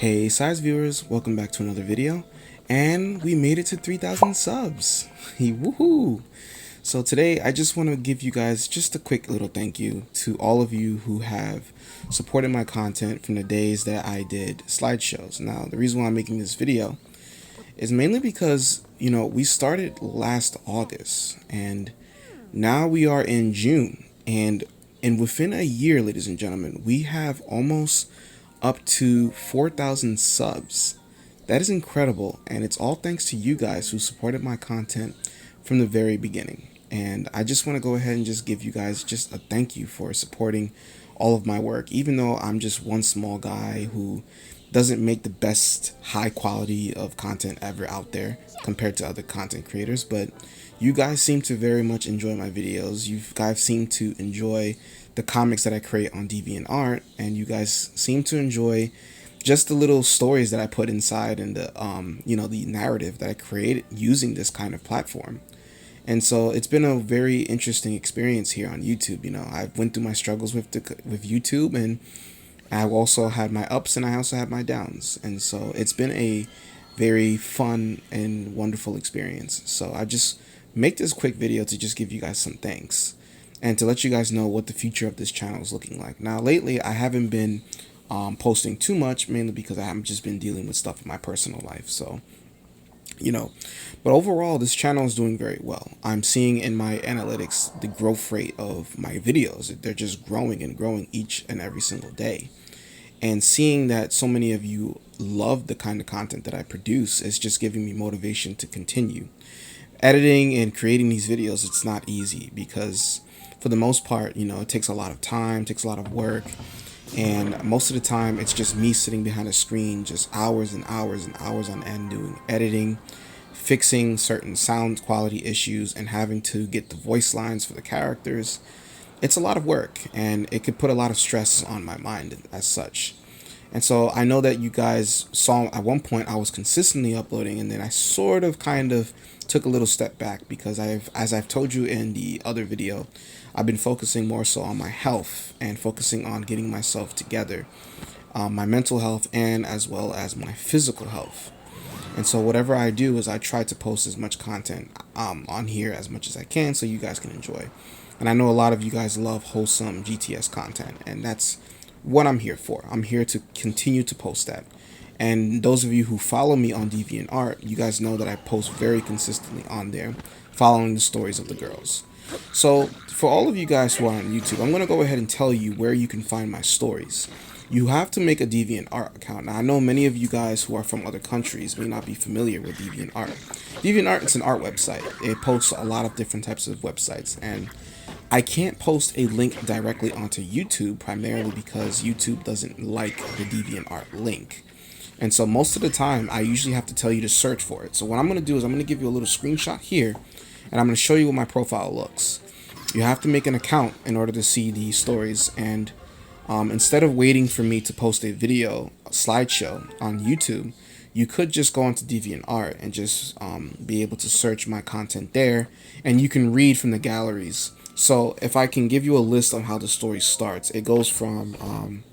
Hey size viewers, welcome back to another video, and we made it to 3,000 subs. Woohoo! So today I just want to give you guys just a quick little thank you to all of you who have supported my content from the days that I did slideshows. Now the reason why I'm making this video is mainly because we started last August and now we are in June, and within a year, ladies and gentlemen, we have almost up to 4,000 subs. That is incredible, and it's all thanks to you guys who supported my content from the very beginning. And I just want to go ahead and just give you guys just a thank you for supporting all of my work, even though I'm just one small guy who doesn't make the best high quality of content ever out there compared to other content creators. But you guys seem to very much enjoy my videos. You guys seem to enjoy the comics that I create on DeviantArt, and you guys seem to enjoy just the little stories that I put inside and the the narrative that I created using this kind of platform. And so it's been a very interesting experience here on YouTube. I went through my struggles with YouTube, and I also had my ups and I also had my downs. And so it's been a very fun and wonderful experience. So I just make this quick video to just give you guys some thanks and to let you guys know what the future of this channel is looking like. Now lately I haven't been posting too much, mainly because I haven't just been dealing with stuff in my personal life. So but overall this channel is doing very well. I'm seeing in my analytics the growth rate of my videos. They're just growing and growing each and every single day. And seeing that so many of you love the kind of content that I produce is just giving me motivation to continue. Editing and creating these videos, it's not easy because for the most part, it takes a lot of time, takes a lot of work. And most of the time it's just me sitting behind a screen, just hours and hours and hours on end doing editing, fixing certain sound quality issues, and having to get the voice lines for the characters. It's a lot of work, and it could put a lot of stress on my mind as such. And so I know that you guys saw at one point I was consistently uploading, and then I sort of kind of took a little step back because as I've told you in the other video, I've been focusing more so on my health and focusing on getting myself together, my mental health and as well as my physical health. And so whatever I do is I try to post as much content on here as much as I can so you guys can enjoy. And I know a lot of you guys love wholesome GTS content, and that's what I'm here for. I'm here to continue to post that. And those of you who follow me on DeviantArt, you guys know that I post very consistently on there, following the stories of the girls. So for all of you guys who are on YouTube, I'm going to go ahead and tell you where you can find my stories. You have to make a DeviantArt account. Now, I know many of you guys who are from other countries may not be familiar with DeviantArt. DeviantArt is an art website. It posts a lot of different types of websites, and I can't post a link directly onto YouTube primarily because YouTube doesn't like the DeviantArt link. And so most of the time, I usually have to tell you to search for it. So what I'm going to do is I'm going to give you a little screenshot here, and I'm going to show you what my profile looks. You have to make an account in order to see these stories, and instead of waiting for me to post a video, a slideshow on YouTube, you could just go onto DeviantArt and just be able to search my content there, and you can read from the galleries. So if I can give you a list of how the story starts, it goes from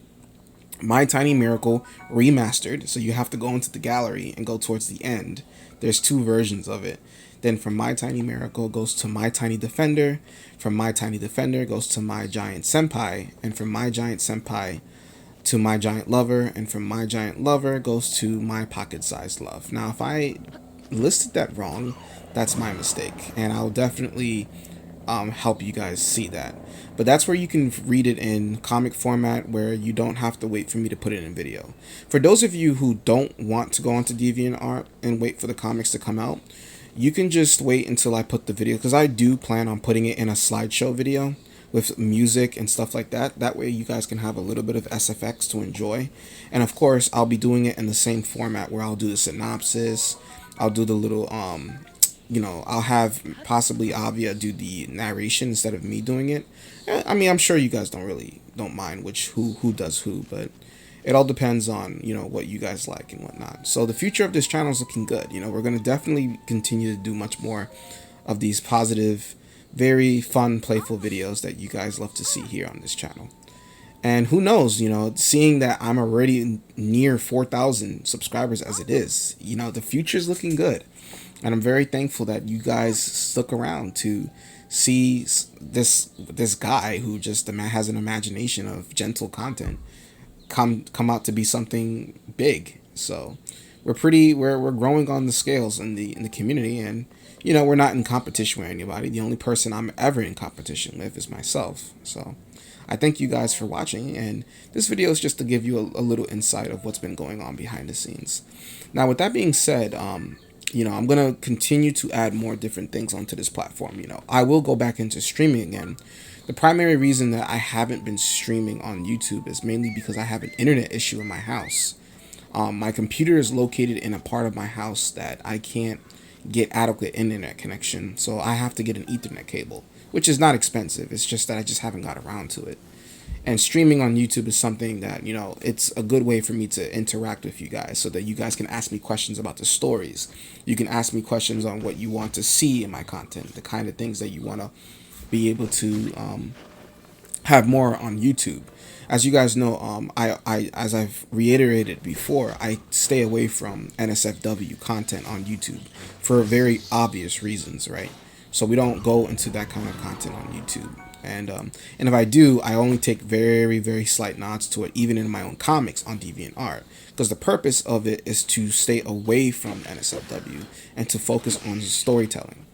My Tiny Miracle Remastered. So you have to go into the gallery and go towards the end. There's two versions of it. Then from My Tiny Miracle goes to My Tiny Defender. From My Tiny Defender goes to My Giant Senpai. And from My Giant Senpai to My Giant Lover. And from My Giant Lover goes to My Pocket Sized Love. Now if I listed that wrong, that's my mistake. And I'll definitely help you guys see that. But that's where you can read it in comic format, where you don't have to wait for me to put it in video. For those of you who don't want to go onto DeviantArt and wait for the comics to come out, you can just wait until I put the video, because I do plan on putting it in a slideshow video with music and stuff like that. That way you guys can have a little bit of SFX to enjoy. And of course I'll be doing it in the same format where I'll do the synopsis, I'll do the little I'll have possibly Avia do the narration instead of me doing it. I mean, I'm sure you guys don't mind who does who, but it all depends on, what you guys like and whatnot. So the future of this channel is looking good. We're going to definitely continue to do much more of these positive, very fun, playful videos that you guys love to see here on this channel. And who knows, seeing that I'm already near 4,000 subscribers as it is, the future is looking good. And I'm very thankful that you guys stuck around to see this guy who just has an imagination of gentle content come out to be something big. So we're growing on the scales in the community, and we're not in competition with anybody. The only person I'm ever in competition with is myself. So I thank you guys for watching, and this video is just to give you a little insight of what's been going on behind the scenes. Now, with that being said, I'm gonna continue to add more different things onto this platform. I will go back into streaming again. The primary reason that I haven't been streaming on YouTube is mainly because I have an internet issue in my house. My computer is located in a part of my house that I can't get adequate internet connection, so I have to get an Ethernet cable, which is not expensive. It's just that I just haven't got around to it. And streaming on YouTube is something that, it's a good way for me to interact with you guys so that you guys can ask me questions about the stories. You can ask me questions on what you want to see in my content, the kind of things that you want to be able to have more on YouTube. As you guys know, as I've reiterated before, I stay away from NSFW content on YouTube for very obvious reasons, right? So we don't go into that kind of content on YouTube. And if I do, I only take very, very slight nods to it, even in my own comics on DeviantArt, because the purpose of it is to stay away from NSFW and to focus on storytelling.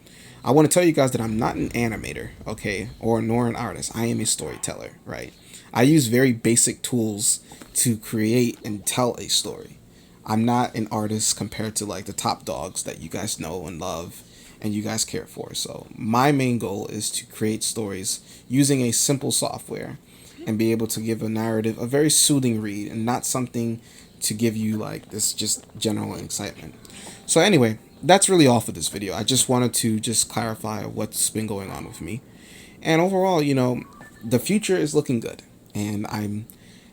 I want to tell you guys that I'm not an animator, okay, nor an artist. I am a storyteller, right? I use very basic tools to create and tell a story. I'm not an artist compared to like the top dogs that you guys know and love and you guys care for. So my main goal is to create stories using a simple software and be able to give a narrative, a very soothing read, and not something to give you like this just general excitement. So anyway, that's really all for this video. I just wanted to just clarify what's been going on with me. And overall, the future is looking good. And I'm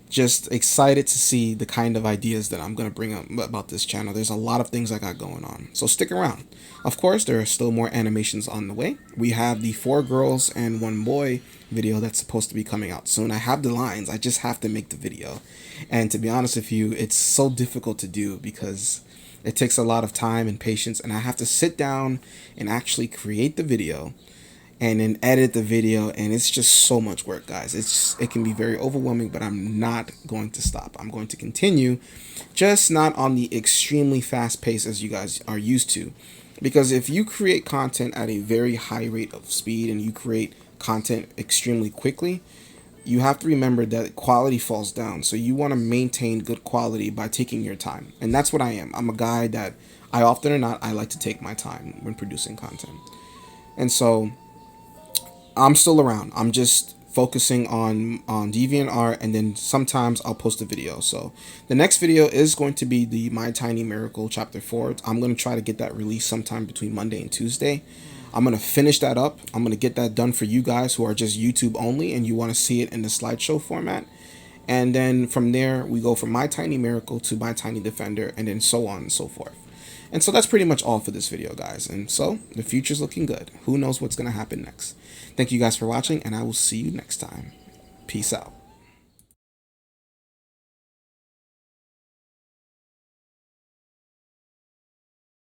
just excited to see the kind of ideas that I'm going to bring up about this channel. There's a lot of things I got going on, so stick around. Of course, there are still more animations on the way. We have the 4 girls and 1 boy video that's supposed to be coming out soon. I have the lines, I just have to make the video. And to be honest with you, it's so difficult to do because it takes a lot of time and patience, and I have to sit down and actually create the video and then edit the video, and it's just so much work, guys. It can be very overwhelming, but I'm not going to stop. I'm going to continue, just not on the extremely fast pace as you guys are used to, because if you create content at a very high rate of speed and you create content extremely quickly, you have to remember that quality falls down. So you want to maintain good quality by taking your time, and that's what I am. I'm a guy that I often or not, I like to take my time when producing content. And so I'm still around. I'm just focusing on DeviantArt, and then sometimes I'll post a video. So the next video is going to be the My Tiny Miracle Chapter 4. I'm going to try to get that released sometime between Monday and Tuesday. I'm going to finish that up. I'm going to get that done for you guys who are just YouTube only and you want to see it in the slideshow format. And then from there, we go from My Tiny Miracle to My Tiny Defender, and then so on and so forth. And so that's pretty much all for this video, guys. And so the future's looking good. Who knows what's going to happen next? Thank you guys for watching, and I will see you next time. Peace out.